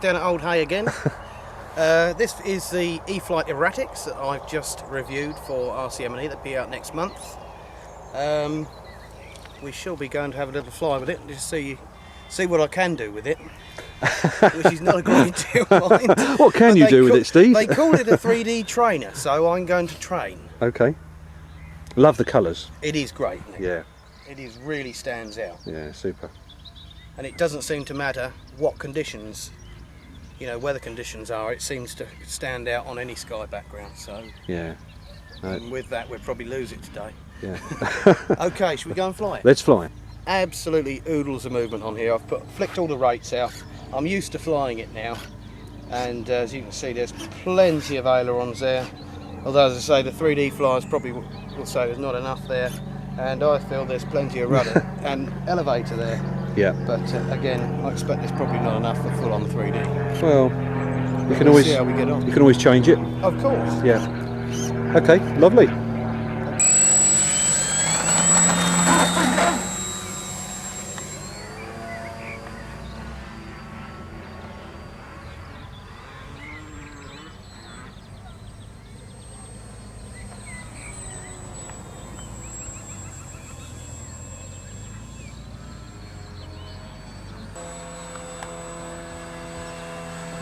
Down at Old Hay again. This is the E-flite Eratix that I've just reviewed for RCM&E that'll be out next month. We shall be going to have a little fly with it, just see what I can do with it, which is not a great deal, mind. What can you do with it, Steve? They call it a 3D trainer, so I'm going to train. Okay. Love the colours. It is great, isn't it? Yeah. It is really stands out. Yeah, super. And it doesn't seem to matter what conditions, weather conditions are, it seems to stand out on any sky background, so yeah. And with that we'll probably lose it today. Yeah. Okay, should we go and fly it? Let's fly. Absolutely oodles of movement on here. I've flicked all the rates out. I'm used to flying it now, and as you can see there's plenty of ailerons there, although as I say the 3D flyers probably will say there's not enough there, and I feel there's plenty of rudder and elevator there. Yeah. But again, I expect there's probably not enough for full on 3D. Well, We'll see how we get on. You can always change it. Of course. Yeah. Okay, lovely.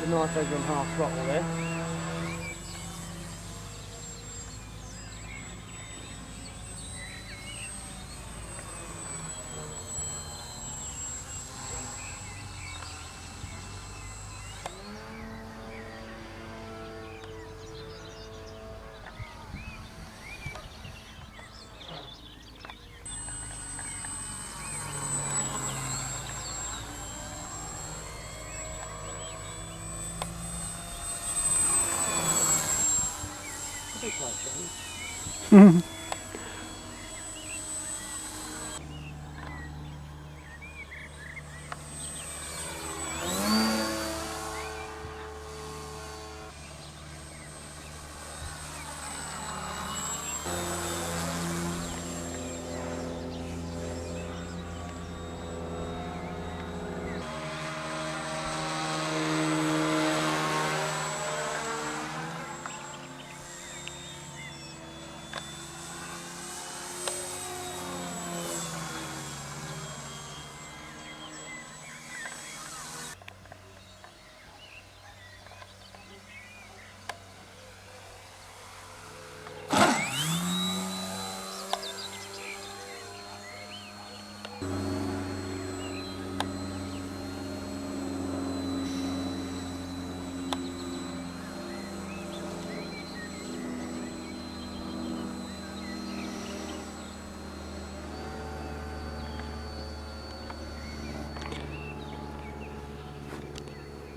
The knife over on half throttle there.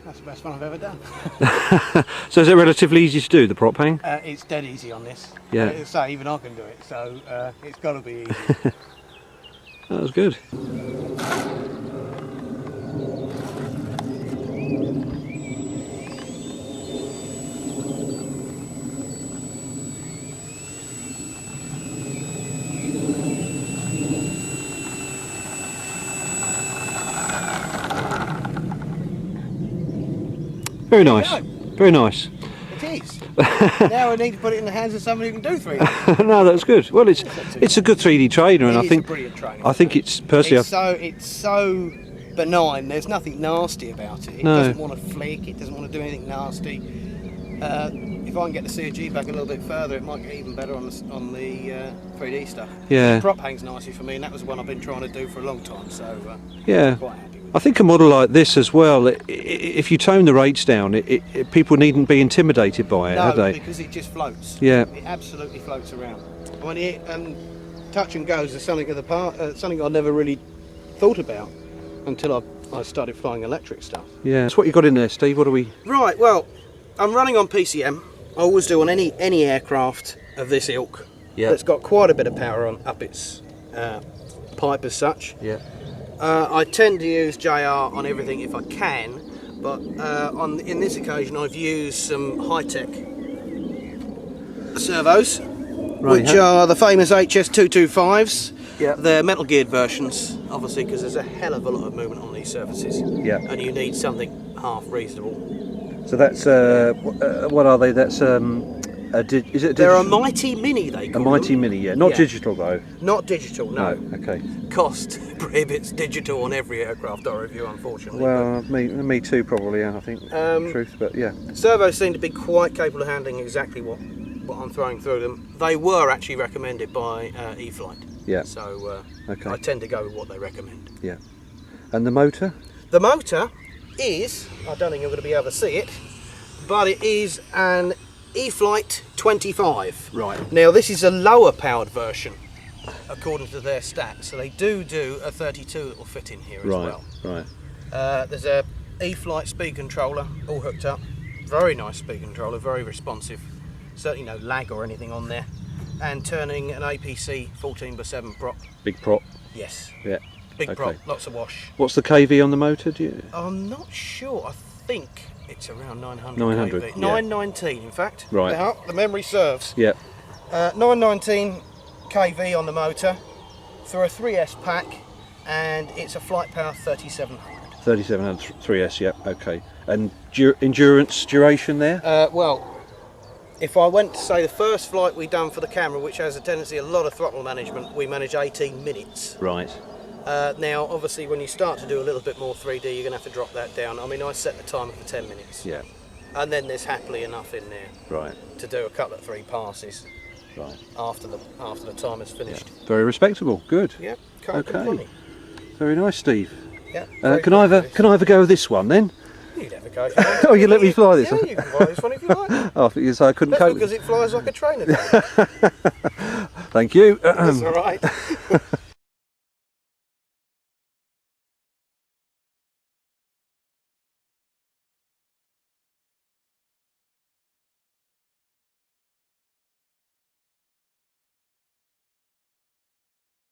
That's the best one I've ever done. So is it relatively easy to do, the prop hang? It's dead easy on this. Yeah. So even I can do it, so it's got to be easy. That was good. Very nice. Very nice. It is. Now I need to put it in the hands of somebody who can do 3D. No, that's good. Well, it's a good 3D trainer, and It I is think a brilliant trainer. I think it's personally. It's so benign. There's nothing nasty about it. It No. doesn't want to flick. It doesn't want to do anything nasty. If I can get the CG back a little bit further, it might get even better on the 3D stuff. Yeah. The prop hangs nicely for me, and that was one I've been trying to do for a long time. So Yeah. I'm quite happy with it. I think a model like this as well, if you tone the rates down, people needn't be intimidated by it, have No, they? because it just floats. Yeah. It absolutely floats around. When it touch and goes is something something I never really thought about until I started flying electric stuff. Yeah. That's what you got in there, Steve. What do we? Right. Well, I'm running on PCM. I always do on any aircraft of this ilk. Yeah. That's got quite a bit of power up its pipe as such. Yeah. I tend to use JR on everything if I can, but in this occasion I've used some high-tech servos, which are the famous HS225s. Yeah. They're metal geared versions, obviously, because there's a hell of a lot of movement on these surfaces. Yeah. And you need something half reasonable. So that's what are they? That's is it? They're a Mighty Mini, they call a Mighty them. Mini, yeah. Not Yeah. digital though. Not digital, no. No. Okay. Cost prohibits digital on every aircraft I review, unfortunately. Well, me too, probably. I think. In truth, but yeah. Servos seem to be quite capable of handling exactly what I'm throwing through them. They were actually recommended by E-flite. Yeah. So Okay. I tend to go with what they recommend. Yeah. And the motor? The motor is, I don't think you're going to be able to see it, but it is an E-flite 25. Right. Now this is a lower powered version according to their stats, so they do a 32 that will fit in here as well. Right. There's a E-flite speed controller all hooked up. Very nice speed controller, very responsive. Certainly no lag or anything on there. And turning an APC 14x7 prop. Big prop. Yes. Yeah. Big Okay. prop, lots of wash. What's the KV on the motor? Do you? I'm not sure. I think it's around 900. 900, kV. yeah. 919, in fact. Right. Now, the memory serves. Yeah. 919 kV on the motor through a 3S pack, and it's a flight power 3700. 3700 3S. Yeah. Okay. And endurance duration there? Well, if I went to say the first flight we done for the camera, which has a tendency a lot of throttle management, we manage 18 minutes. Right. Now, obviously, when you start to do a little bit more 3D, you're going to have to drop that down. I mean, I set the timer for 10 minutes. Yeah. And then there's happily enough in there Right. to do a couple of 3 passes Right. after the timer's finished. Yeah. Very respectable. Good. Yeah, can't Okay. complain. Very nice, Steve. Yeah. Can I have a go of this one then? You'd have a go if you want. Oh, you let me fly this? Yeah, you can fly this one if you like. Oh, because I couldn't That's cope. because it flies like a trainer does. Thank you. That's all right.